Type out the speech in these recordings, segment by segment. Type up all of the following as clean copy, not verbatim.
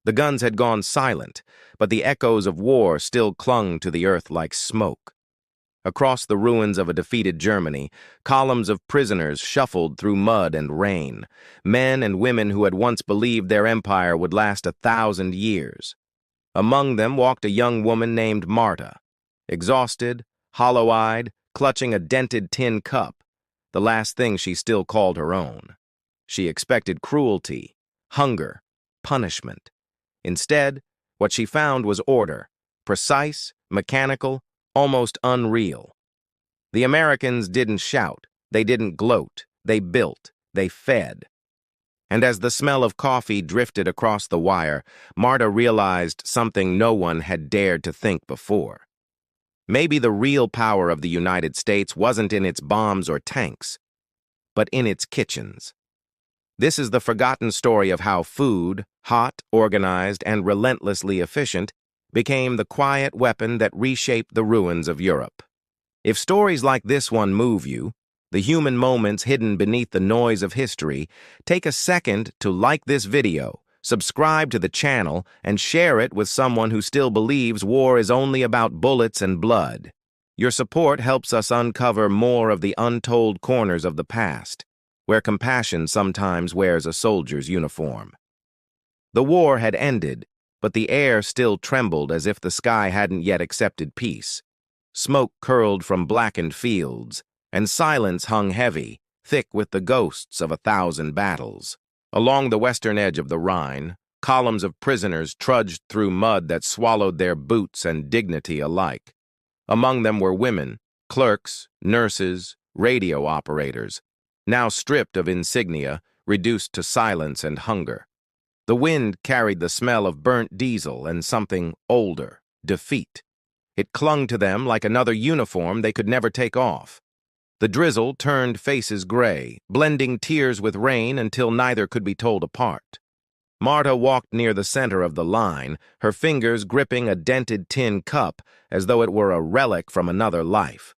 The guns had gone silent, but the echoes of war still clung to the earth like smoke. Across the ruins of a defeated Germany, columns of prisoners shuffled through mud and rain, men and women who had once believed their empire would last 1,000 years. Among them walked a young woman named Marta, exhausted, hollow-eyed, clutching a dented tin cup, the last thing she still called her own. She expected cruelty, hunger, punishment. Instead, what she found was order, precise, mechanical, almost unreal. The Americans didn't shout, they didn't gloat, they built, they fed. And as the smell of coffee drifted across the wire, Marta realized something no one had dared to think before. Maybe the real power of the United States wasn't in its bombs or tanks, but in its kitchens. This is the forgotten story of how food, hot, organized, and relentlessly efficient, became the quiet weapon that reshaped the ruins of Europe. If stories like this one move you, the human moments hidden beneath the noise of history, take a second to like this video, subscribe to the channel, and share it with someone who still believes war is only about bullets and blood. Your support helps us uncover more of the untold corners of the past, where compassion sometimes wears a soldier's uniform. The war had ended, but the air still trembled as if the sky hadn't yet accepted peace. Smoke curled from blackened fields, and silence hung heavy, thick with the ghosts of 1,000 battles. Along the western edge of the Rhine, columns of prisoners trudged through mud that swallowed their boots and dignity alike. Among them were women, clerks, nurses, radio operators, now stripped of insignia, reduced to silence and hunger. The wind carried the smell of burnt diesel and something older, defeat. It clung to them like another uniform they could never take off. The drizzle turned faces gray, blending tears with rain until neither could be told apart. Marta walked near the center of the line, her fingers gripping a dented tin cup as though it were a relic from another life.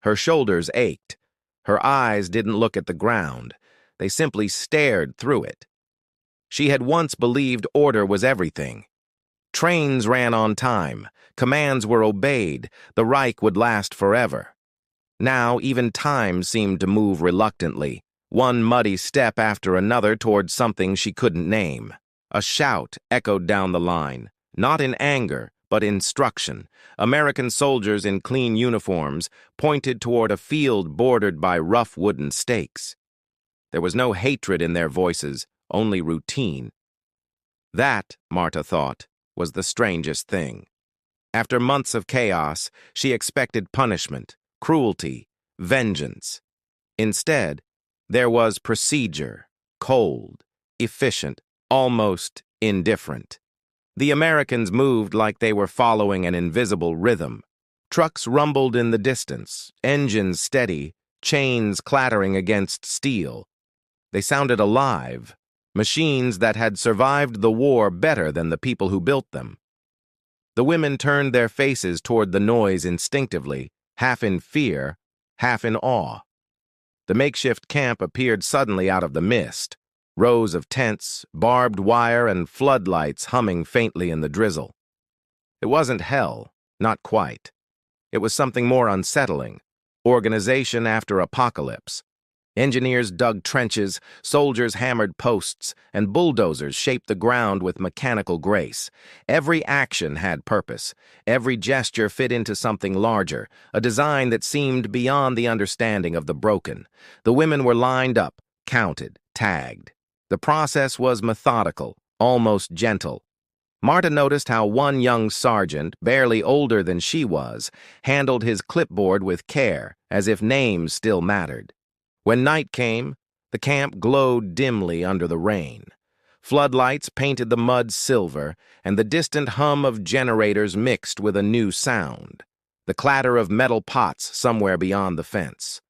Her shoulders ached. Her eyes didn't look at the ground. They simply stared through it. She had once believed order was everything. Trains ran on time, commands were obeyed, the Reich would last forever. Now even time seemed to move reluctantly, one muddy step after another towards something she couldn't name. A shout echoed down the line, not in anger, but instruction. American soldiers in clean uniforms pointed toward a field bordered by rough wooden stakes. There was no hatred in their voices, only routine. That, Marta thought, was the strangest thing. After months of chaos, she expected punishment, cruelty, vengeance. Instead, there was procedure, cold, efficient, almost indifferent. The Americans moved like they were following an invisible rhythm. Trucks rumbled in the distance, engines steady, chains clattering against steel. They sounded alive, machines that had survived the war better than the people who built them. The women turned their faces toward the noise instinctively, half in fear, half in awe. The makeshift camp appeared suddenly out of the mist, rows of tents, barbed wire, and floodlights humming faintly in the drizzle. It wasn't hell, not quite. It was something more unsettling, organization after apocalypse. Engineers dug trenches, soldiers hammered posts, and bulldozers shaped the ground with mechanical grace. Every action had purpose. Every gesture fit into something larger, a design that seemed beyond the understanding of the broken. The women were lined up, counted, tagged. The process was methodical, almost gentle. Marta noticed how one young sergeant, barely older than she was, handled his clipboard with care, as if names still mattered. When night came, the camp glowed dimly under the rain. Floodlights painted the mud silver, and the distant hum of generators mixed with a new sound, the clatter of metal pots somewhere beyond the fence.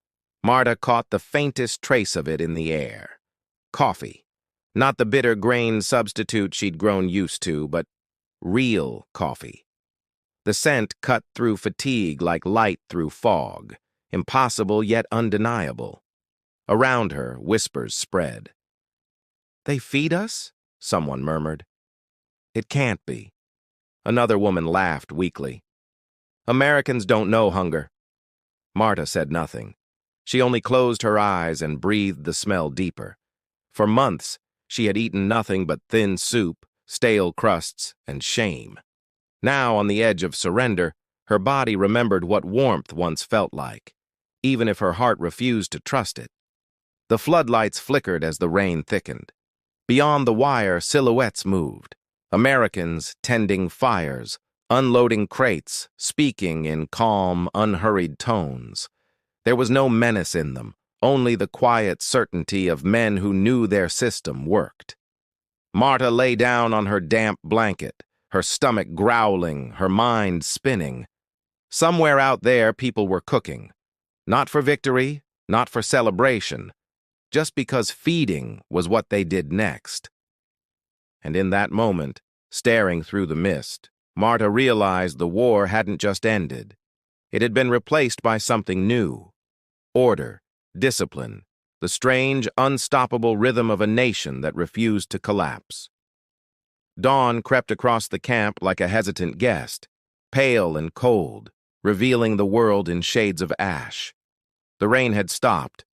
Marta caught the faintest trace of it in the air. Coffee. Not the bitter grain substitute she'd grown used to, but real coffee. The scent cut through fatigue like light through fog, impossible yet undeniable. Around her, whispers spread. "They feed us?" someone murmured. It can't be. Another woman laughed weakly. Americans don't know hunger. Marta said nothing. She only closed her eyes and breathed the smell deeper. For months, she had eaten nothing but thin soup, stale crusts, and shame. Now, on the edge of surrender, her body remembered what warmth once felt like, even if her heart refused to trust it. The floodlights flickered as the rain thickened. Beyond the wire, silhouettes moved. Americans tending fires, unloading crates, speaking in calm, unhurried tones. There was no menace in them, only the quiet certainty of men who knew their system worked. Marta lay down on her damp blanket, her stomach growling, her mind spinning. Somewhere out there, people were cooking. Not for victory, not for celebration, just because feeding was what they did next. And in that moment, staring through the mist, Marta realized the war hadn't just ended. It had been replaced by something new. Order, discipline, the strange, unstoppable rhythm of a nation that refused to collapse. Dawn crept across the camp like a hesitant guest, pale and cold, revealing the world in shades of ash. The rain had stopped,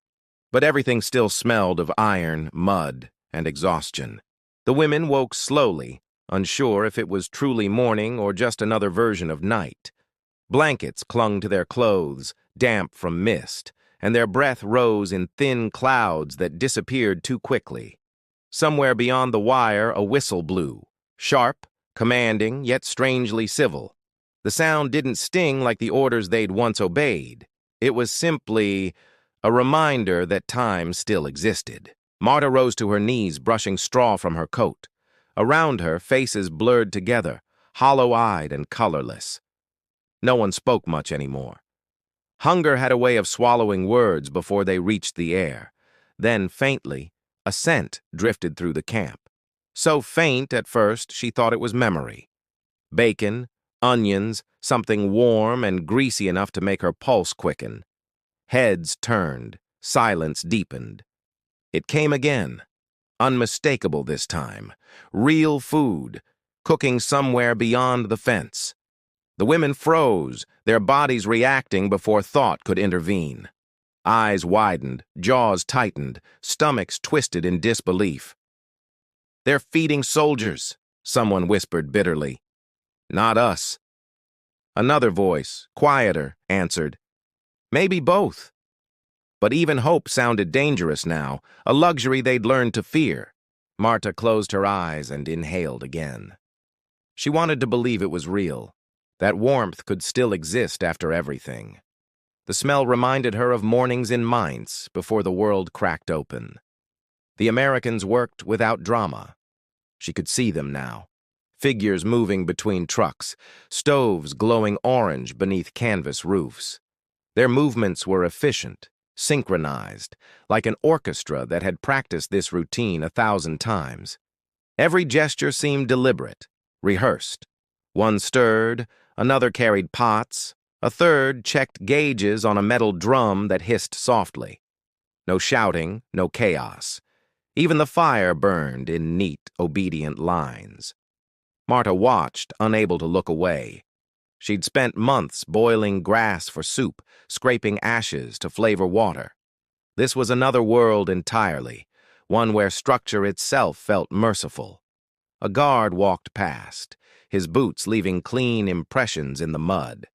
but everything still smelled of iron, mud, and exhaustion. The women woke slowly, unsure if it was truly morning or just another version of night. Blankets clung to their clothes, damp from mist, and their breath rose in thin clouds that disappeared too quickly. Somewhere beyond the wire, a whistle blew, sharp, commanding, yet strangely civil. The sound didn't sting like the orders they'd once obeyed. It was simply a reminder that time still existed. Marta rose to her knees, brushing straw from her coat. Around her, faces blurred together, hollow-eyed and colorless. No one spoke much anymore. Hunger had a way of swallowing words before they reached the air. Then, faintly, a scent drifted through the camp. So faint at first she thought it was memory. Bacon, onions, something warm and greasy enough to make her pulse quicken. Heads turned, silence deepened. It came again, unmistakable this time. Real food, cooking somewhere beyond the fence. The women froze, their bodies reacting before thought could intervene. Eyes widened, jaws tightened, stomachs twisted in disbelief. "They're feeding soldiers," someone whispered bitterly. "Not us." Another voice, quieter, answered, "Maybe both." But even hope sounded dangerous now, a luxury they'd learned to fear. Marta closed her eyes and inhaled again. She wanted to believe it was real. That warmth could still exist after everything. The smell reminded her of mornings in Mainz before the world cracked open. The Americans worked without drama. She could see them now. Figures moving between trucks, stoves glowing orange beneath canvas roofs. Their movements were efficient, synchronized, like an orchestra that had practiced this routine 1,000 times. Every gesture seemed deliberate, rehearsed. One stirred, another carried pots, a third checked gauges on a metal drum that hissed softly. No shouting, no chaos. Even the fire burned in neat, obedient lines. Marta watched, unable to look away. She'd spent months boiling grass for soup, scraping ashes to flavor water. This was another world entirely, one where structure itself felt merciful. A guard walked past, his boots leaving clean impressions in the mud.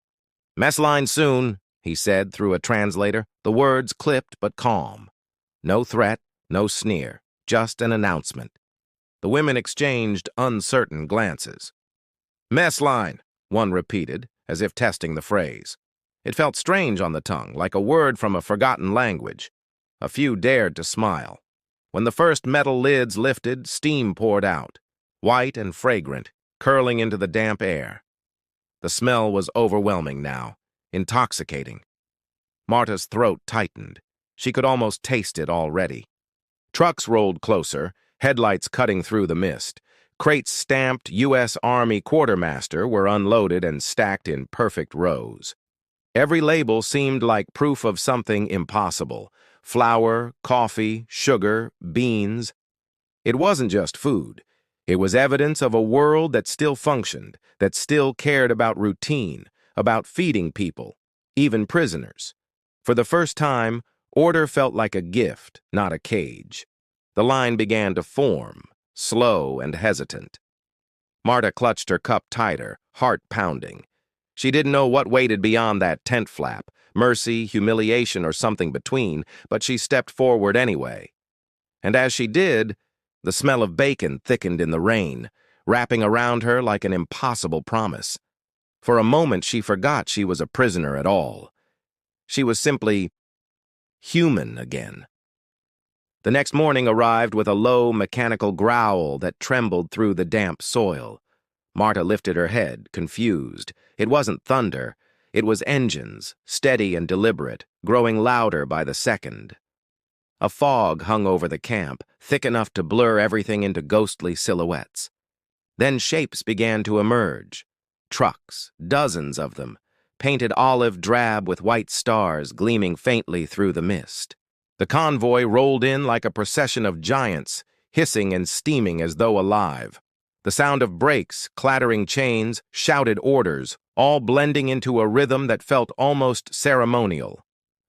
"Mess line soon," he said through a translator, the words clipped but calm. No threat, no sneer, just an announcement. The women exchanged uncertain glances. "Mess line," one repeated, as if testing the phrase. It felt strange on the tongue, like a word from a forgotten language. A few dared to smile. When the first metal lids lifted, steam poured out, white and fragrant, curling into the damp air. The smell was overwhelming now, intoxicating. Marta's throat tightened. She could almost taste it already. Trucks rolled closer, headlights cutting through the mist. Crates stamped U.S. Army Quartermaster were unloaded and stacked in perfect rows. Every label seemed like proof of something impossible. Flour, coffee, sugar, beans. It wasn't just food. It was evidence of a world that still functioned, that still cared about routine, about feeding people, even prisoners. For the first time, order felt like a gift, not a cage. The line began to form, slow and hesitant. Marta clutched her cup tighter, heart pounding. She didn't know what waited beyond that tent flap, mercy, humiliation, or something between, but she stepped forward anyway. And as she did, the smell of bacon thickened in the rain, wrapping around her like an impossible promise. For a moment, she forgot she was a prisoner at all. She was simply human again. The next morning arrived with a low, mechanical growl that trembled through the damp soil. Marta lifted her head, confused. It wasn't thunder. It was engines, steady and deliberate, growing louder by the second. A fog hung over the camp, thick enough to blur everything into ghostly silhouettes. Then shapes began to emerge. Trucks, dozens of them, painted olive drab with white stars gleaming faintly through the mist. The convoy rolled in like a procession of giants, hissing and steaming as though alive. The sound of brakes, clattering chains, shouted orders, all blending into a rhythm that felt almost ceremonial.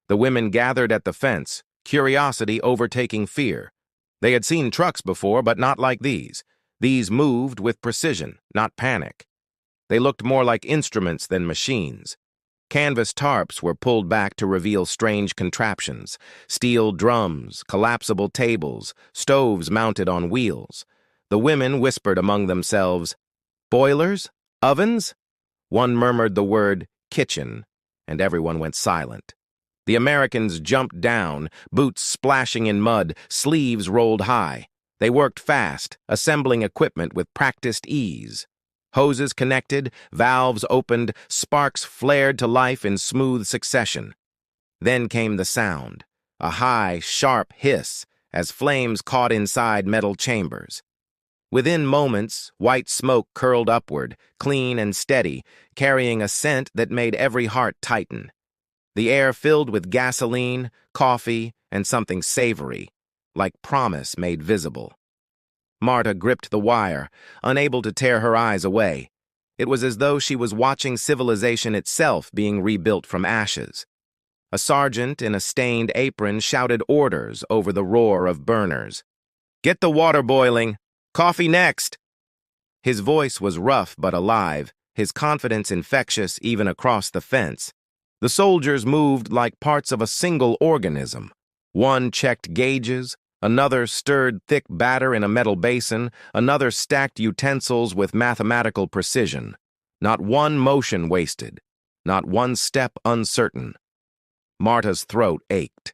The women gathered at the fence, curiosity overtaking fear. They had seen trucks before, but not like these. These moved with precision, not panic. They looked more like instruments than machines. Canvas tarps were pulled back to reveal strange contraptions, steel drums, collapsible tables, stoves mounted on wheels. The women whispered among themselves, "Boilers? Ovens?" One murmured the word kitchen, and everyone went silent. The Americans jumped down, boots splashing in mud, sleeves rolled high. They worked fast, assembling equipment with practiced ease. Hoses connected, valves opened, sparks flared to life in smooth succession. Then came the sound, a high, sharp hiss, as flames caught inside metal chambers. Within moments, white smoke curled upward, clean and steady, carrying a scent that made every heart tighten. The air filled with gasoline, coffee, and something savory, like promise made visible. Marta gripped the wire, unable to tear her eyes away. It was as though she was watching civilization itself being rebuilt from ashes. A sergeant in a stained apron shouted orders over the roar of burners. "Get the water boiling! Coffee next!" His voice was rough but alive, his confidence infectious even across the fence. The soldiers moved like parts of a single organism. One checked gauges, another stirred thick batter in a metal basin, another stacked utensils with mathematical precision. Not one motion wasted, not one step uncertain. Marta's throat ached.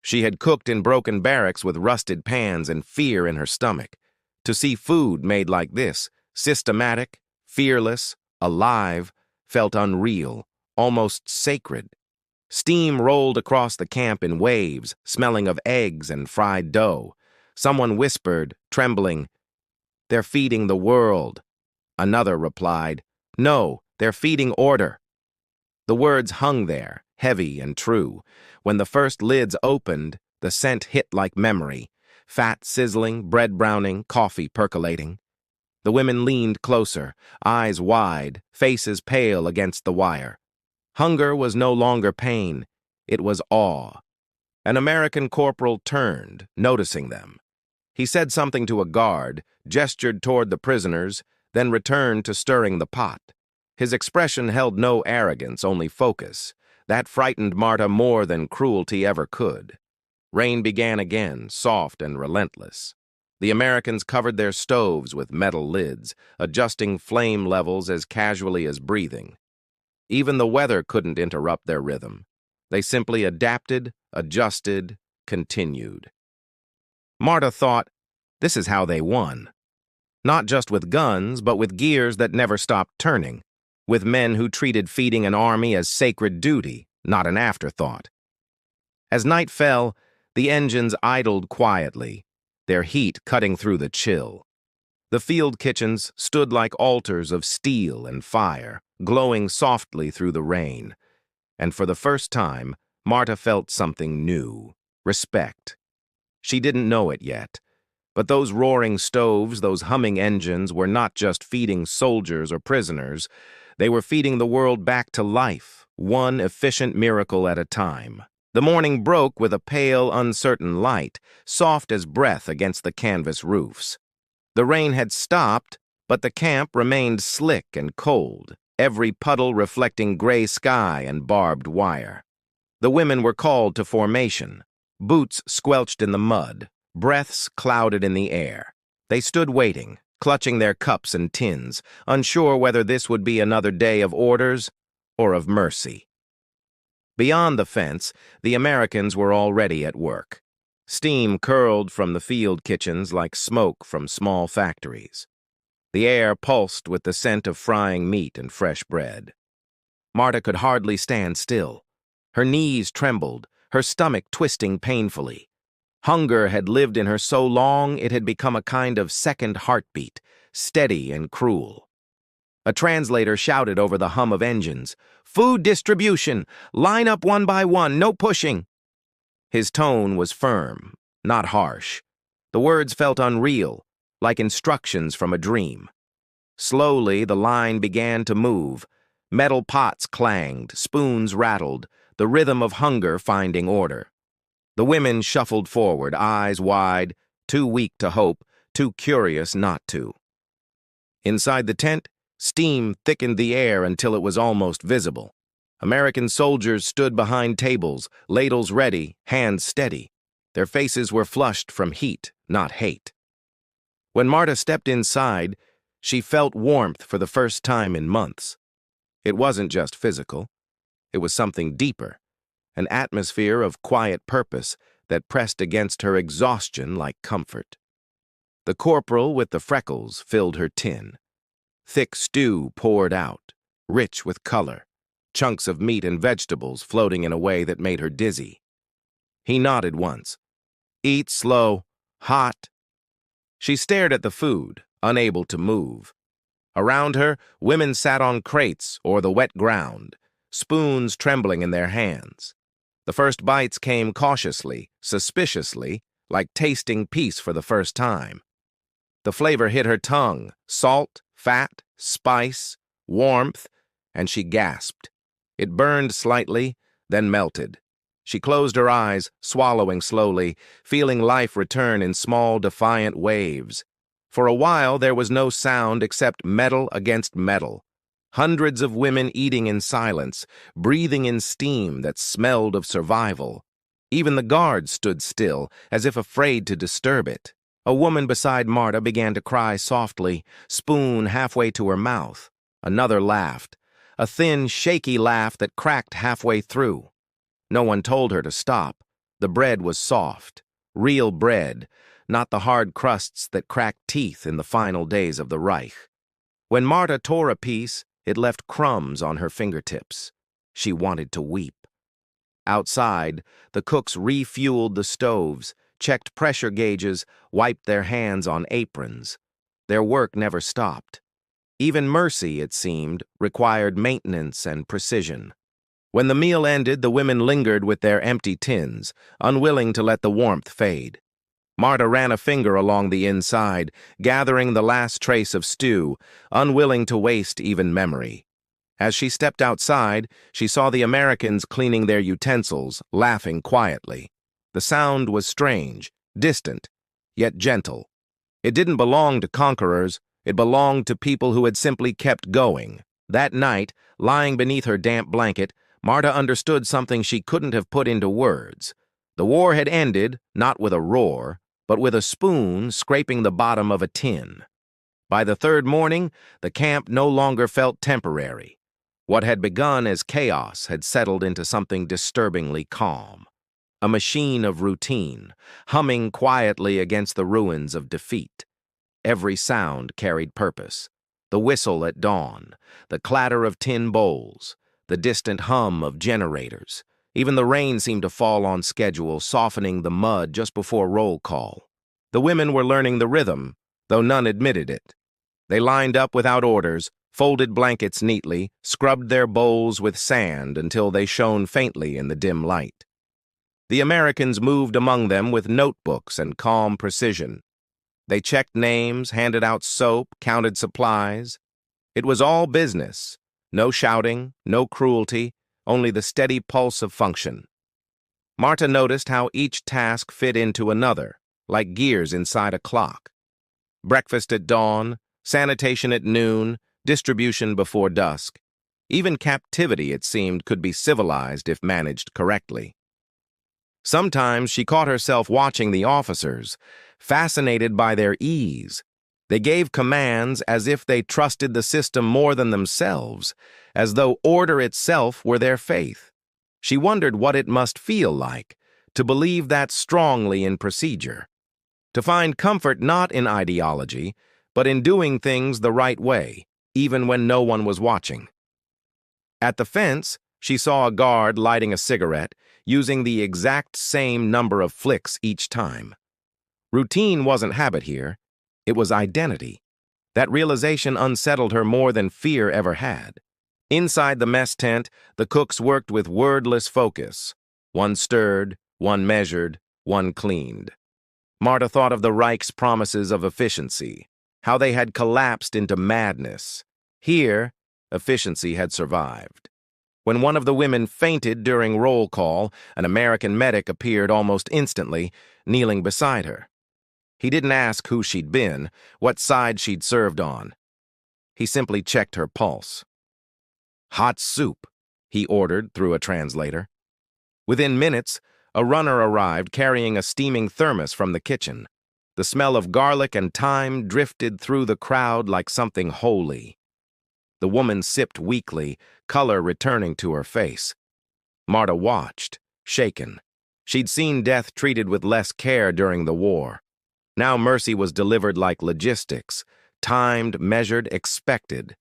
She had cooked in broken barracks with rusted pans and fear in her stomach. To see food made like this, systematic, fearless, alive, felt unreal, almost sacred. Steam rolled across the camp in waves, smelling of eggs and fried dough. Someone whispered, trembling, "They're feeding the world." Another replied, "No, they're feeding order." The words hung there, heavy and true. When the first lids opened, the scent hit like memory. Fat sizzling, bread browning, coffee percolating. The women leaned closer, eyes wide, faces pale against the wire. Hunger was no longer pain, it was awe. An American corporal turned, noticing them. He said something to a guard, gestured toward the prisoners, then returned to stirring the pot. His expression held no arrogance, only focus. That frightened Marta more than cruelty ever could. Rain began again, soft and relentless. The Americans covered their stoves with metal lids, adjusting flame levels as casually as breathing. Even the weather couldn't interrupt their rhythm. They simply adapted, adjusted, continued. Marta thought, this is how they won. Not just with guns, but with gears that never stopped turning. With men who treated feeding an army as sacred duty, not an afterthought. As night fell, the engines idled quietly, their heat cutting through the chill. The field kitchens stood like altars of steel and fire, glowing softly through the rain. And for the first time, Marta felt something new, respect. She didn't know it yet, But those roaring stoves, those humming engines were not just feeding soldiers or prisoners. They were feeding the world back to life, one efficient miracle at a time. The morning broke with a pale, uncertain light, soft as breath against the canvas roofs. The rain had stopped, but the camp remained slick and cold, every puddle reflecting gray sky and barbed wire. The women were called to formation. Boots squelched in the mud, breaths clouded in the air. They stood waiting, clutching their cups and tins, unsure whether this would be another day of orders or of mercy. Beyond the fence, the Americans were already at work. Steam curled from the field kitchens like smoke from small factories. The air pulsed with the scent of frying meat and fresh bread. Marta could hardly stand still. Her knees trembled, her stomach twisting painfully. Hunger had lived in her so long it had become a kind of second heartbeat, steady and cruel. A translator shouted over the hum of engines, "Food distribution! Line up one by one, no pushing!" His tone was firm, not harsh. The words felt unreal, like instructions from a dream. Slowly, the line began to move. Metal pots clanged, spoons rattled, the rhythm of hunger finding order. The women shuffled forward, eyes wide, too weak to hope, too curious not to. Inside the tent, steam thickened the air until it was almost visible. American soldiers stood behind tables, ladles ready, hands steady. Their faces were flushed from heat, not hate. When Marta stepped inside, she felt warmth for the first time in months. It wasn't just physical. It was something deeper, an atmosphere of quiet purpose that pressed against her exhaustion like comfort. The corporal with the freckles filled her tin. Thick stew poured out, rich with color, chunks of meat and vegetables floating in a way that made her dizzy. He nodded once. "Eat slow, hot." She stared at the food, unable to move. Around her, women sat on crates or the wet ground, spoons trembling in their hands. The first bites came cautiously, suspiciously, like tasting peace for the first time. The flavor hit her tongue, salt, fat, spice, warmth, and she gasped. It burned slightly, then melted. She closed her eyes, swallowing slowly, feeling life return in small, defiant waves. For a while, there was no sound except metal against metal. Hundreds of women eating in silence, breathing in steam that smelled of survival. Even the guards stood still, as if afraid to disturb it. A woman beside Marta began to cry softly, spoon halfway to her mouth. Another laughed, a thin, shaky laugh that cracked halfway through. No one told her to stop. The bread was soft, real bread, not the hard crusts that cracked teeth in the final days of the Reich. When Marta tore a piece, it left crumbs on her fingertips. She wanted to weep. Outside, the cooks refueled the stoves, checked pressure gauges, wiped their hands on aprons. Their work never stopped. Even mercy, it seemed, required maintenance and precision. When the meal ended, the women lingered with their empty tins, unwilling to let the warmth fade. Marta ran a finger along the inside, gathering the last trace of stew, unwilling to waste even memory. As she stepped outside, she saw the Americans cleaning their utensils, laughing quietly. The sound was strange, distant, yet gentle. It didn't belong to conquerors, it belonged to people who had simply kept going. That night, lying beneath her damp blanket, Marta understood something she couldn't have put into words. The war had ended, not with a roar, but with a spoon scraping the bottom of a tin. By the third morning, the camp no longer felt temporary. What had begun as chaos had settled into something disturbingly calm. A machine of routine, humming quietly against the ruins of defeat. Every sound carried purpose. The whistle at dawn, the clatter of tin bowls, the distant hum of generators. Even the rain seemed to fall on schedule, softening the mud just before roll call. The women were learning the rhythm, though none admitted it. They lined up without orders, folded blankets neatly, scrubbed their bowls with sand until they shone faintly in the dim light. The Americans moved among them with notebooks and calm precision. They checked names, handed out soap, counted supplies. It was all business. No shouting, no cruelty, only the steady pulse of function. Marta noticed how each task fit into another, like gears inside a clock. Breakfast at dawn, sanitation at noon, distribution before dusk. Even captivity, it seemed, could be civilized if managed correctly. Sometimes she caught herself watching the officers, fascinated by their ease. They gave commands as if they trusted the system more than themselves, as though order itself were their faith. She wondered what it must feel like to believe that strongly in procedure, to find comfort not in ideology, but in doing things the right way, even when no one was watching. At the fence, she saw a guard lighting a cigarette, using the exact same number of flicks each time. Routine wasn't habit here, it was identity. That realization unsettled her more than fear ever had. Inside the mess tent, the cooks worked with wordless focus. One stirred, one measured, one cleaned. Marta thought of the Reich's promises of efficiency, how they had collapsed into madness. Here, efficiency had survived. When one of the women fainted during roll call, an American medic appeared almost instantly, kneeling beside her. He didn't ask who she'd been, what side she'd served on. He simply checked her pulse. "Hot soup," he ordered through a translator. Within minutes, a runner arrived carrying a steaming thermos from the kitchen. The smell of garlic and thyme drifted through the crowd like something holy. The woman sipped weakly, color returning to her face. Marta watched, shaken. She'd seen death treated with less care during the war. Now mercy was delivered like logistics, timed, measured, expected.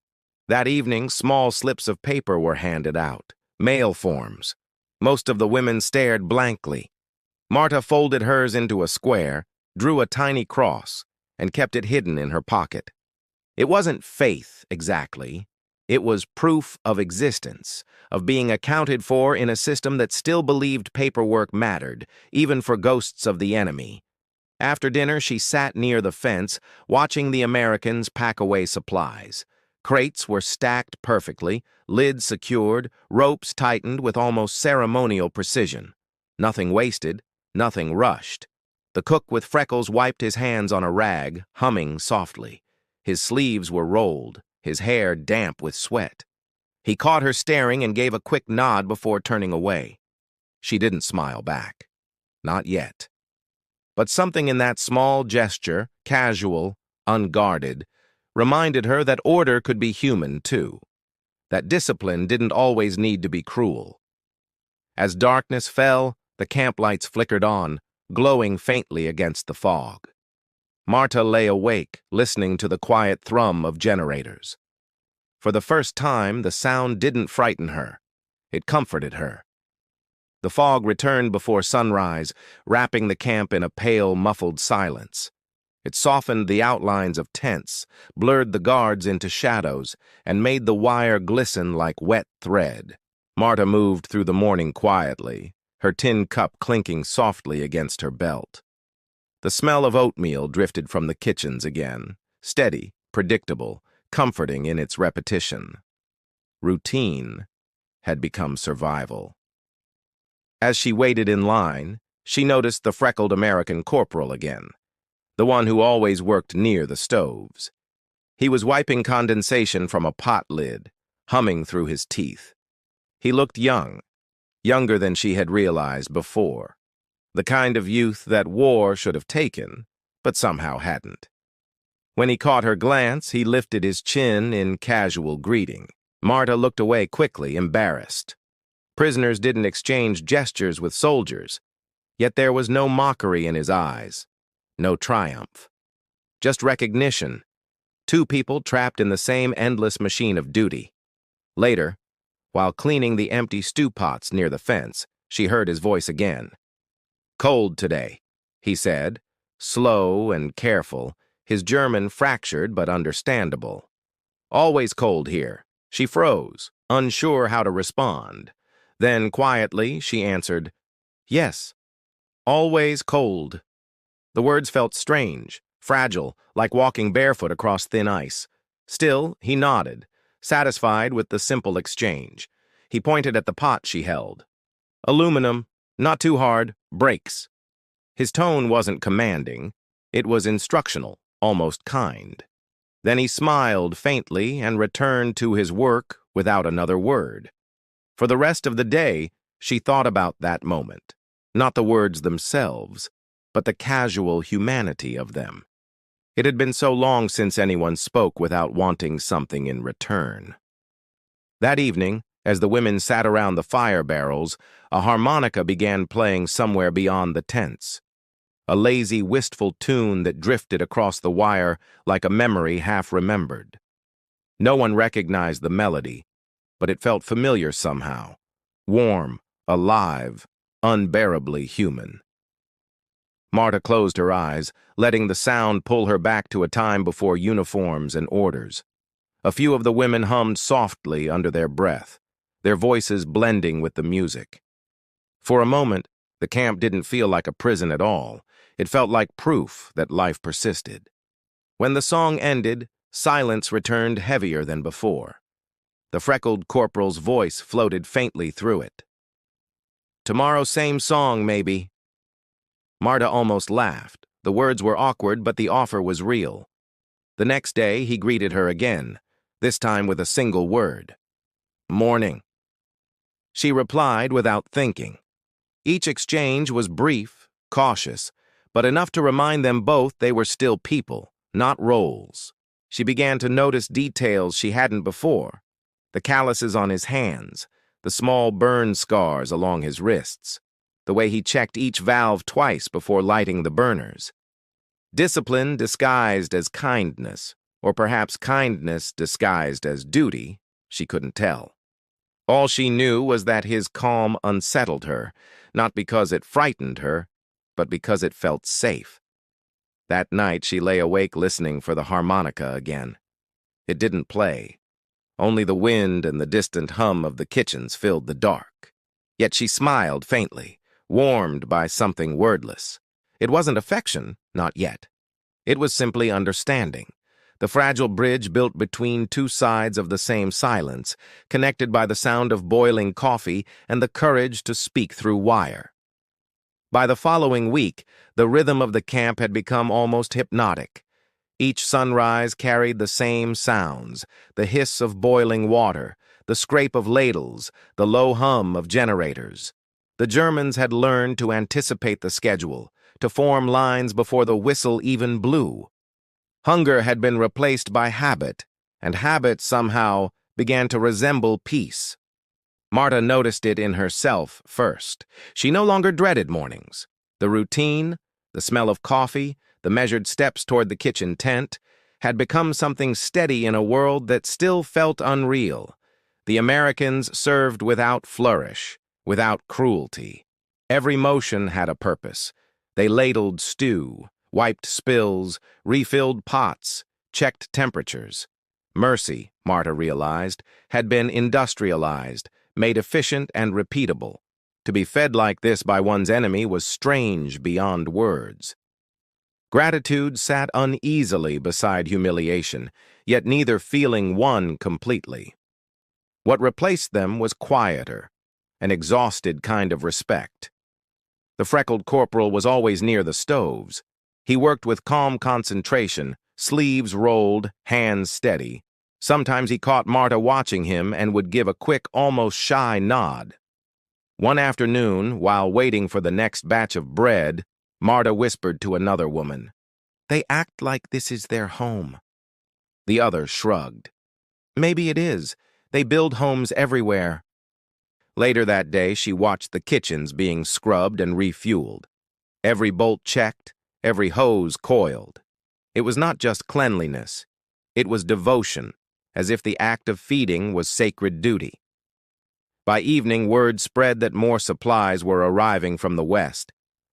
That evening, small slips of paper were handed out, mail forms. Most of the women stared blankly. Marta folded hers into a square, drew a tiny cross, and kept it hidden in her pocket. It wasn't faith, exactly. It was proof of existence, of being accounted for in a system that still believed paperwork mattered, even for ghosts of the enemy. After dinner, she sat near the fence, watching the Americans pack away supplies. Crates were stacked perfectly, lids secured, ropes tightened with almost ceremonial precision. Nothing wasted, nothing rushed. The cook with freckles wiped his hands on a rag, humming softly. His sleeves were rolled, his hair damp with sweat. He caught her staring and gave a quick nod before turning away. She didn't smile back. Not yet. But something in that small gesture, casual, unguarded, reminded her that order could be human, too. That discipline didn't always need to be cruel. As darkness fell, the camp lights flickered on, glowing faintly against the fog. Marta lay awake, listening to the quiet thrum of generators. For the first time, the sound didn't frighten her. It comforted her. The fog returned before sunrise, wrapping the camp in a pale, muffled silence. It softened the outlines of tents, blurred the guards into shadows, and made the wire glisten like wet thread. Marta moved through the morning quietly, her tin cup clinking softly against her belt. The smell of oatmeal drifted from the kitchens again, steady, predictable, comforting in its repetition. Routine had become survival. As she waited in line, she noticed the freckled American corporal again, the one who always worked near the stoves. He was wiping condensation from a pot lid, humming through his teeth. He looked young, younger than she had realized before, the kind of youth that war should have taken, but somehow hadn't. When he caught her glance, he lifted his chin in casual greeting. Marta looked away quickly, embarrassed. Prisoners didn't exchange gestures with soldiers, yet there was no mockery in his eyes, no triumph. Just recognition. Two people trapped in the same endless machine of duty. Later, while cleaning the empty stew pots near the fence, she heard his voice again. "Cold today," he said, slow and careful, his German fractured but understandable. "Always cold here." She froze, unsure how to respond. Then, quietly, she answered, "Yes, always cold." The words felt strange, fragile, like walking barefoot across thin ice. Still, he nodded, satisfied with the simple exchange. He pointed at the pot she held. Aluminum, not too hard, breaks. His tone wasn't commanding. It was instructional, almost kind. Then he smiled faintly and returned to his work without another word. For the rest of the day, she thought about that moment. Not the words themselves, but the casual humanity of them. It had been so long since anyone spoke without wanting something in return. That evening, as the women sat around the fire barrels, a harmonica began playing somewhere beyond the tents. A lazy, wistful tune that drifted across the wire like a memory half-remembered. No one recognized the melody, but it felt familiar somehow. Warm, alive, unbearably human. Marta closed her eyes, letting the sound pull her back to a time before uniforms and orders. A few of the women hummed softly under their breath, their voices blending with the music. For a moment, the camp didn't feel like a prison at all. It felt like proof that life persisted. When the song ended, silence returned heavier than before. The freckled corporal's voice floated faintly through it. "Tomorrow, same song, maybe." Marta almost laughed. The words were awkward, but the offer was real. The next day, he greeted her again, this time with a single word. "Morning." She replied without thinking. Each exchange was brief, cautious, but enough to remind them both they were still people, not roles. She began to notice details she hadn't before. The calluses on his hands, the small burn scars along his wrists, the way he checked each valve twice before lighting the burners. Discipline disguised as kindness, or perhaps kindness disguised as duty, she couldn't tell. All she knew was that his calm unsettled her, not because it frightened her, but because it felt safe. That night she lay awake listening for the harmonica again. It didn't play. Only the wind and the distant hum of the kitchens filled the dark. Yet she smiled faintly, warmed by something wordless. It wasn't affection, not yet. It was simply understanding. The fragile bridge built between two sides of the same silence, connected by the sound of boiling coffee and the courage to speak through wire. By the following week, the rhythm of the camp had become almost hypnotic. Each sunrise carried the same sounds, the hiss of boiling water, the scrape of ladles, the low hum of generators. The Germans had learned to anticipate the schedule, to form lines before the whistle even blew. Hunger had been replaced by habit, and habit somehow began to resemble peace. Marta noticed it in herself first. She no longer dreaded mornings. The routine, the smell of coffee, the measured steps toward the kitchen tent, had become something steady in a world that still felt unreal. The Americans served without flourish, without cruelty. Every motion had a purpose. They ladled stew, wiped spills, refilled pots, checked temperatures. Mercy, Marta realized, had been industrialized, made efficient and repeatable. To be fed like this by one's enemy was strange beyond words. Gratitude sat uneasily beside humiliation, yet neither feeling won completely. What replaced them was quieter, an exhausted kind of respect. The freckled corporal was always near the stoves. He worked with calm concentration, sleeves rolled, hands steady. Sometimes he caught Marta watching him and would give a quick, almost shy nod. One afternoon, while waiting for the next batch of bread, Marta whispered to another woman, "They act like this is their home." The other shrugged. "Maybe it is. They build homes everywhere." Later that day, she watched the kitchens being scrubbed and refueled. Every bolt checked, every hose coiled. It was not just cleanliness. It was devotion, as if the act of feeding was sacred duty. By evening, word spread that more supplies were arriving from the west.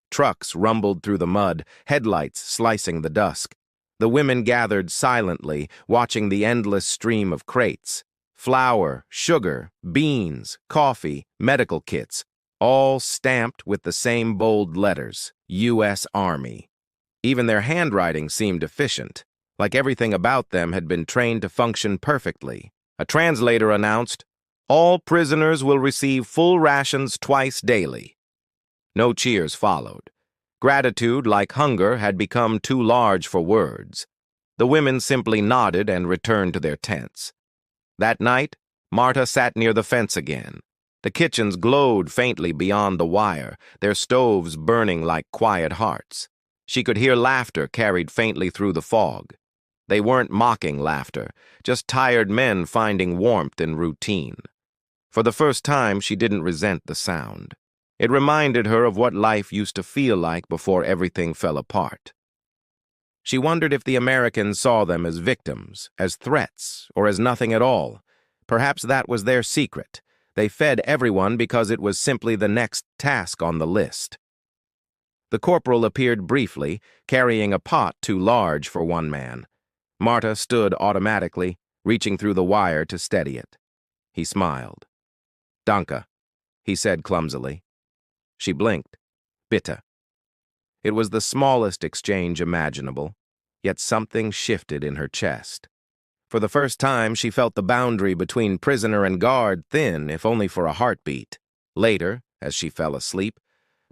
Trucks rumbled through the mud, headlights slicing the dusk. The women gathered silently, watching the endless stream of crates. Flour, sugar, beans, coffee, medical kits, all stamped with the same bold letters, U.S. Army. Even their handwriting seemed efficient, like everything about them had been trained to function perfectly. A translator announced, "All prisoners will receive full rations twice daily." No cheers followed. Gratitude, like hunger, had become too large for words. The women simply nodded and returned to their tents. That night, Marta sat near the fence again. The kitchens glowed faintly beyond the wire, their stoves burning like quiet hearts. She could hear laughter carried faintly through the fog. They weren't mocking laughter, just tired men finding warmth in routine. For the first time, she didn't resent the sound. It reminded her of what life used to feel like before everything fell apart. She wondered if the Americans saw them as victims, as threats, or as nothing at all. Perhaps that was their secret. They fed everyone because it was simply the next task on the list. The corporal appeared briefly, carrying a pot too large for one man. Marta stood automatically, reaching through the wire to steady it. He smiled. "Danke," he said clumsily. She blinked. "Bitte." It was the smallest exchange imaginable, yet something shifted in her chest. For the first time, she felt the boundary between prisoner and guard thin, if only for a heartbeat. Later, as she fell asleep,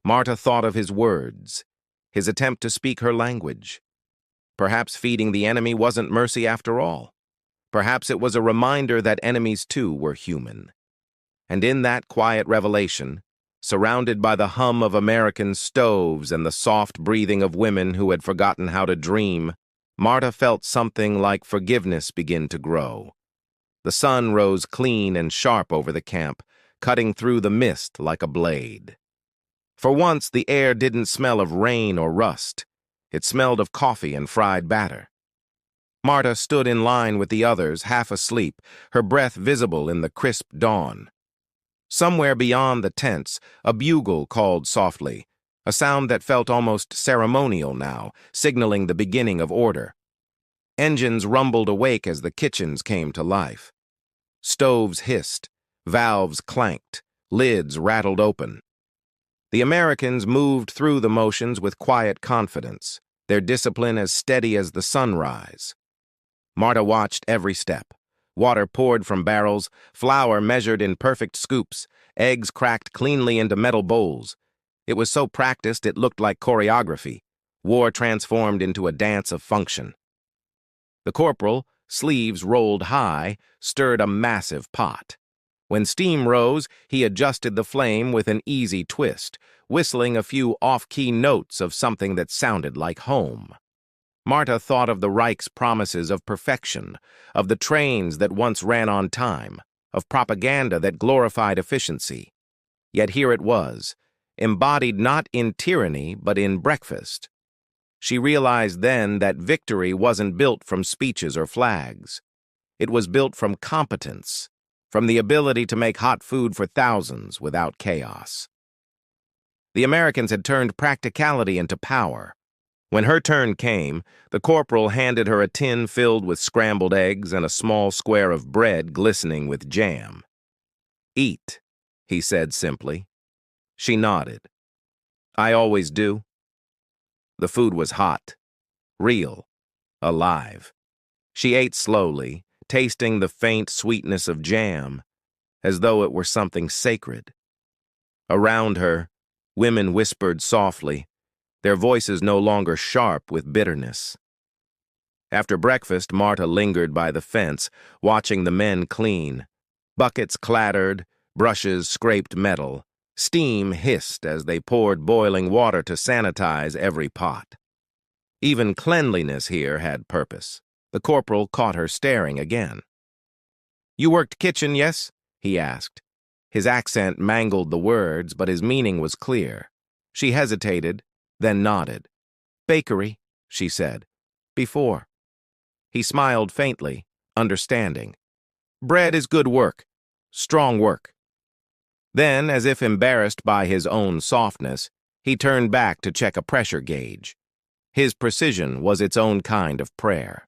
Marta thought of his words, his attempt to speak her language. Perhaps feeding the enemy wasn't mercy after all. Perhaps it was a reminder that enemies too were human. And in that quiet revelation, surrounded by the hum of American stoves and the soft breathing of women who had forgotten how to dream, Marta felt something like forgiveness begin to grow. The sun rose clean and sharp over the camp, cutting through the mist like a blade. For once, the air didn't smell of rain or rust. It smelled of coffee and fried batter. Marta stood in line with the others, half asleep, her breath visible in the crisp dawn. Somewhere beyond the tents, a bugle called softly, a sound that felt almost ceremonial now, signaling the beginning of order. Engines rumbled awake as the kitchens came to life. Stoves hissed, valves clanked, lids rattled open. The Americans moved through the motions with quiet confidence, their discipline as steady as the sunrise. Marta watched every step. Water poured from barrels, flour measured in perfect scoops, eggs cracked cleanly into metal bowls. It was so practiced it looked like choreography. War transformed into a dance of function. The corporal, sleeves rolled high, stirred a massive pot. When steam rose, he adjusted the flame with an easy twist, whistling a few off-key notes of something that sounded like home. Marta thought of the Reich's promises of perfection, of the trains that once ran on time, of propaganda that glorified efficiency. Yet here it was, embodied not in tyranny but in breakfast. She realized then that victory wasn't built from speeches or flags. It was built from competence, from the ability to make hot food for thousands without chaos. The Americans had turned practicality into power. When her turn came, the corporal handed her a tin filled with scrambled eggs and a small square of bread glistening with jam. "Eat," he said simply. She nodded. "I always do." The food was hot, real, alive. She ate slowly, tasting the faint sweetness of jam, as though it were something sacred. Around her, women whispered softly, their voices no longer sharp with bitterness. After breakfast, Marta lingered by the fence, watching the men clean. Buckets clattered, brushes scraped metal. Steam hissed as they poured boiling water to sanitize every pot. Even cleanliness here had purpose. The corporal caught her staring again. "You worked kitchen, yes?" he asked. His accent mangled the words, but his meaning was clear. She hesitated, then nodded. "Bakery," she said. "Before." He smiled faintly, understanding. "Bread is good work. Strong work." Then, as if embarrassed by his own softness, he turned back to check a pressure gauge. His precision was its own kind of prayer.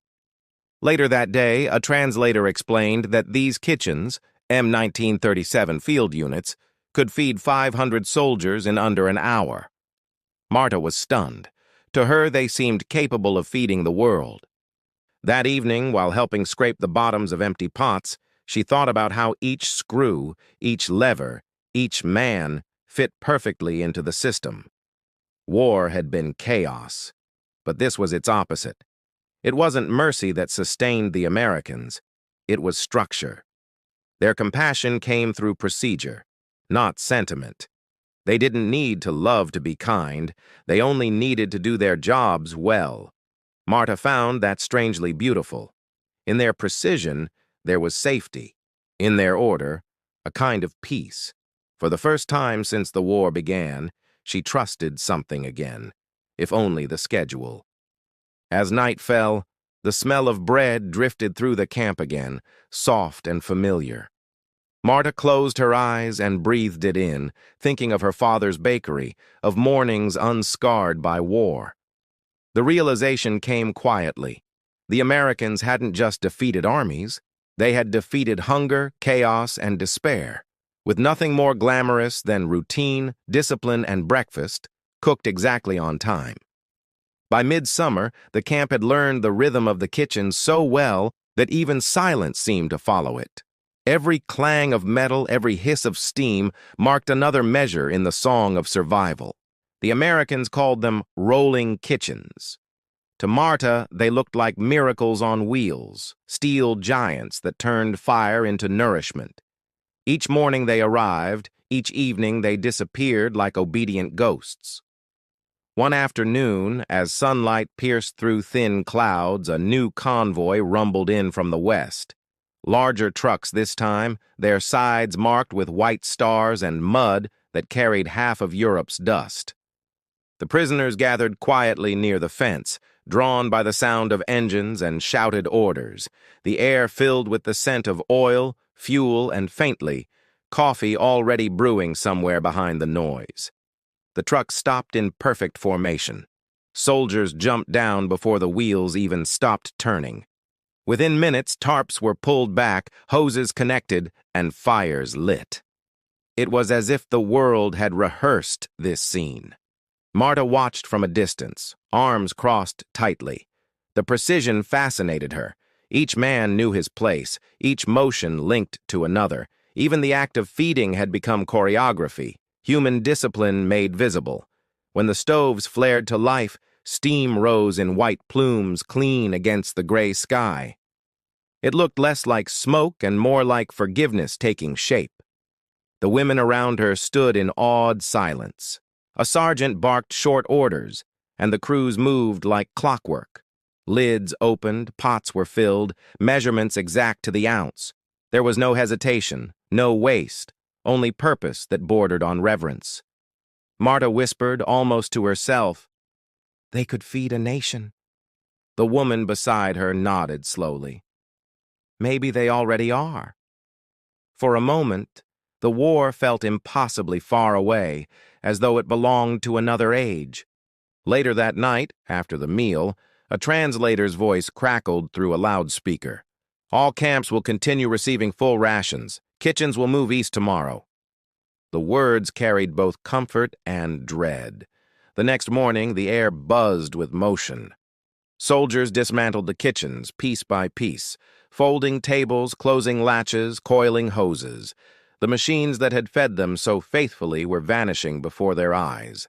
Later that day, a translator explained that these kitchens, M1937 field units, could feed 500 soldiers in under an hour. Marta was stunned. To her, they seemed capable of feeding the world. That evening, while helping scrape the bottoms of empty pots, she thought about how each screw, each lever, each man fit perfectly into the system. War had been chaos, but this was its opposite. It wasn't mercy that sustained the Americans. It was structure. Their compassion came through procedure, not sentiment. They didn't need to love to be kind. They only needed to do their jobs well. Marta found that strangely beautiful. In their precision, there was safety. In their order, a kind of peace. For the first time since the war began, she trusted something again, if only the schedule. As night fell, the smell of bread drifted through the camp again, soft and familiar. Marta closed her eyes and breathed it in, thinking of her father's bakery, of mornings unscarred by war. The realization came quietly. The Americans hadn't just defeated armies, they had defeated hunger, chaos, and despair, with nothing more glamorous than routine, discipline, and breakfast, cooked exactly on time. By midsummer, the camp had learned the rhythm of the kitchen so well that even silence seemed to follow it. Every clang of metal, every hiss of steam marked another measure in the song of survival. The Americans called them rolling kitchens. To Marta, they looked like miracles on wheels, steel giants that turned fire into nourishment. Each morning they arrived, each evening they disappeared like obedient ghosts. One afternoon, as sunlight pierced through thin clouds, a new convoy rumbled in from the west. Larger trucks this time, their sides marked with white stars and mud that carried half of Europe's dust. The prisoners gathered quietly near the fence, drawn by the sound of engines and shouted orders, the air filled with the scent of oil, fuel, and faintly, coffee already brewing somewhere behind the noise. The truck stopped in perfect formation. Soldiers jumped down before the wheels even stopped turning. Within minutes, tarps were pulled back, hoses connected, and fires lit. It was as if the world had rehearsed this scene. Marta watched from a distance, arms crossed tightly. The precision fascinated her. Each man knew his place, each motion linked to another. Even the act of feeding had become choreography, human discipline made visible. When the stoves flared to life, steam rose in white plumes clean against the gray sky. It looked less like smoke and more like forgiveness taking shape. The women around her stood in awed silence. A sergeant barked short orders, and the crews moved like clockwork. Lids opened, pots were filled, measurements exact to the ounce. There was no hesitation, no waste, only purpose that bordered on reverence. Marta whispered, almost to herself, "They could feed a nation." The woman beside her nodded slowly. Maybe they already are. For a moment, the war felt impossibly far away, as though it belonged to another age. Later that night, after the meal, a translator's voice crackled through a loudspeaker. "All camps will continue receiving full rations. Kitchens will move east tomorrow." The words carried both comfort and dread. The next morning, the air buzzed with motion. Soldiers dismantled the kitchens, piece by piece, folding tables, closing latches, coiling hoses. The machines that had fed them so faithfully were vanishing before their eyes.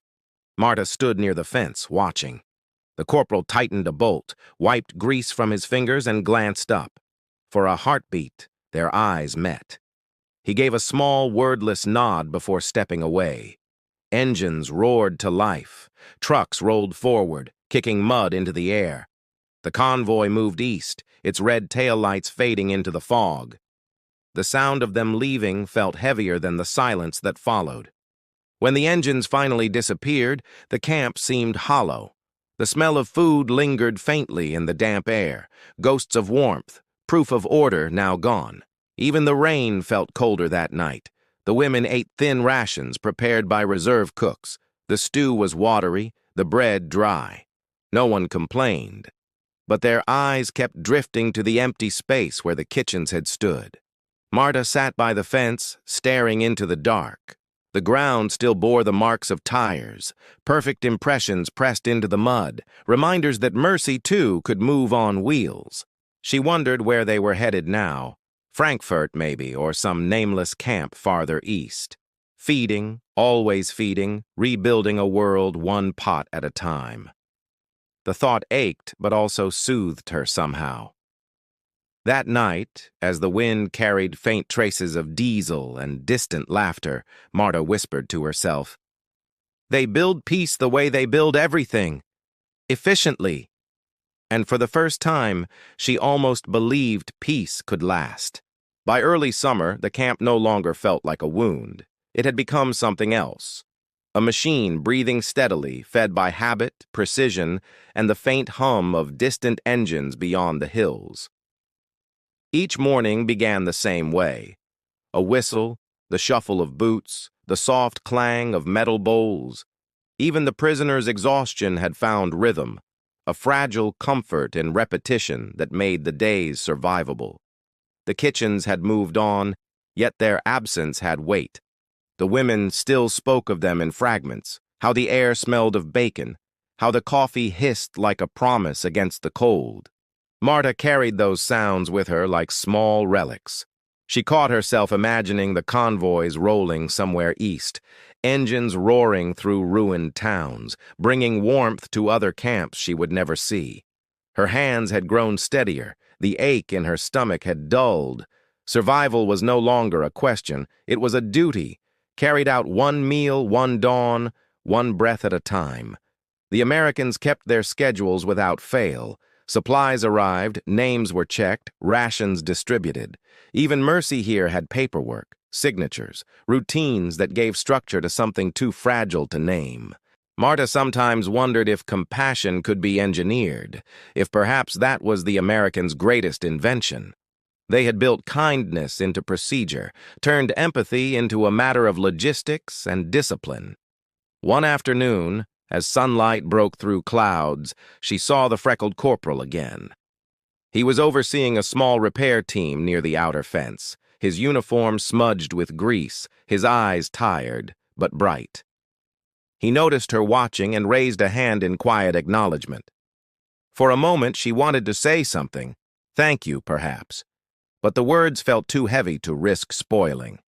Marta stood near the fence, watching. The corporal tightened a bolt, wiped grease from his fingers, and glanced up. For a heartbeat, their eyes met. He gave a small, wordless nod before stepping away. Engines roared to life. Trucks rolled forward, kicking mud into the air. The convoy moved east, its red taillights fading into the fog. The sound of them leaving felt heavier than the silence that followed. When the engines finally disappeared, the camp seemed hollow. The smell of food lingered faintly in the damp air, ghosts of warmth, proof of order now gone. Even the rain felt colder that night. The women ate thin rations prepared by reserve cooks. The stew was watery, the bread dry. No one complained, but their eyes kept drifting to the empty space where the kitchens had stood. Marta sat by the fence, staring into the dark. The ground still bore the marks of tires, perfect impressions pressed into the mud, reminders that Mercy, too, could move on wheels. She wondered where they were headed now. Frankfurt, maybe, or some nameless camp farther east. Feeding, always feeding, rebuilding a world one pot at a time. The thought ached, but also soothed her somehow. That night, as the wind carried faint traces of diesel and distant laughter, Marta whispered to herself, "They build peace the way they build everything, efficiently." And for the first time, she almost believed peace could last. By early summer, the camp no longer felt like a wound. It had become something else. A machine breathing steadily, fed by habit, precision, and the faint hum of distant engines beyond the hills. Each morning began the same way. A whistle, the shuffle of boots, the soft clang of metal bowls. Even the prisoner's exhaustion had found rhythm, a fragile comfort in repetition that made the days survivable. The kitchens had moved on, yet their absence had weight. The women still spoke of them in fragments, how the air smelled of bacon, how the coffee hissed like a promise against the cold. Marta carried those sounds with her like small relics. She caught herself imagining the convoys rolling somewhere east, engines roaring through ruined towns, bringing warmth to other camps she would never see. Her hands had grown steadier, the ache in her stomach had dulled. Survival was no longer a question, it was a duty, carried out one meal, one dawn, one breath at a time. The Americans kept their schedules without fail. Supplies arrived, names were checked, rations distributed. Even Mercy here had paperwork, signatures, routines that gave structure to something too fragile to name. Marta sometimes wondered if compassion could be engineered, if perhaps that was the Americans' greatest invention. They had built kindness into procedure, turned empathy into a matter of logistics and discipline. One afternoon, as sunlight broke through clouds, she saw the freckled corporal again. He was overseeing a small repair team near the outer fence, his uniform smudged with grease, his eyes tired, but bright. He noticed her watching and raised a hand in quiet acknowledgement. For a moment, she wanted to say something, thank you, perhaps, but the words felt too heavy to risk spoiling.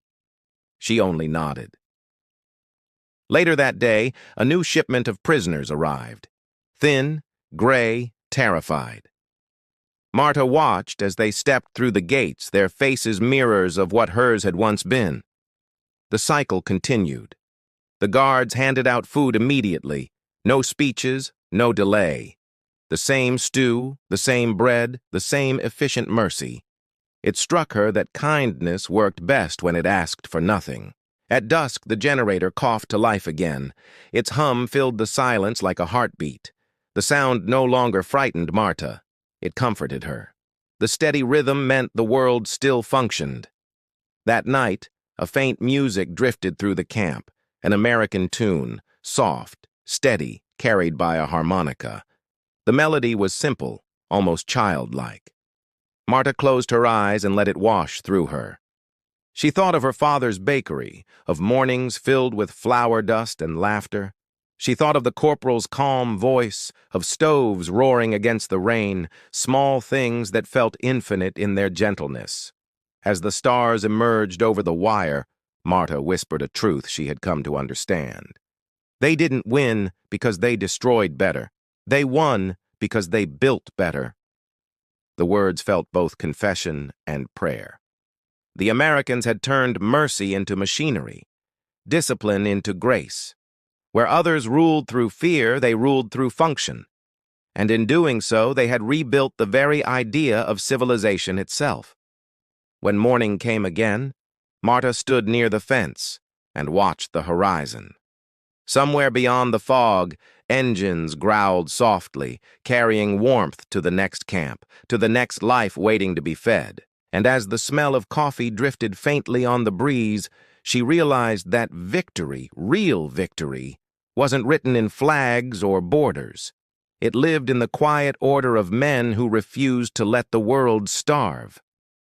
She only nodded. Later that day, a new shipment of prisoners arrived. Thin, gray, terrified. Marta watched as they stepped through the gates, their faces mirrors of what hers had once been. The cycle continued. The guards handed out food immediately. No speeches, no delay. The same stew, the same bread, the same efficient mercy. It struck her that kindness worked best when it asked for nothing. At dusk, the generator coughed to life again. Its hum filled the silence like a heartbeat. The sound no longer frightened Marta. It comforted her. The steady rhythm meant the world still functioned. That night, a faint music drifted through the camp, an American tune, soft, steady, carried by a harmonica. The melody was simple, almost childlike. Marta closed her eyes and let it wash through her. She thought of her father's bakery, of mornings filled with flour dust and laughter. She thought of the corporal's calm voice, of stoves roaring against the rain, small things that felt infinite in their gentleness. As the stars emerged over the wire, Marta whispered a truth she had come to understand. They didn't win because they destroyed better. They won because they built better. The words felt both confession and prayer. The Americans had turned mercy into machinery, discipline into grace. Where others ruled through fear, they ruled through function. And in doing so, they had rebuilt the very idea of civilization itself. When morning came again, Marta stood near the fence and watched the horizon. Somewhere beyond the fog, engines growled softly, carrying warmth to the next camp, to the next life waiting to be fed. And as the smell of coffee drifted faintly on the breeze, she realized that victory, real victory, wasn't written in flags or borders. It lived in the quiet order of men who refused to let the world starve.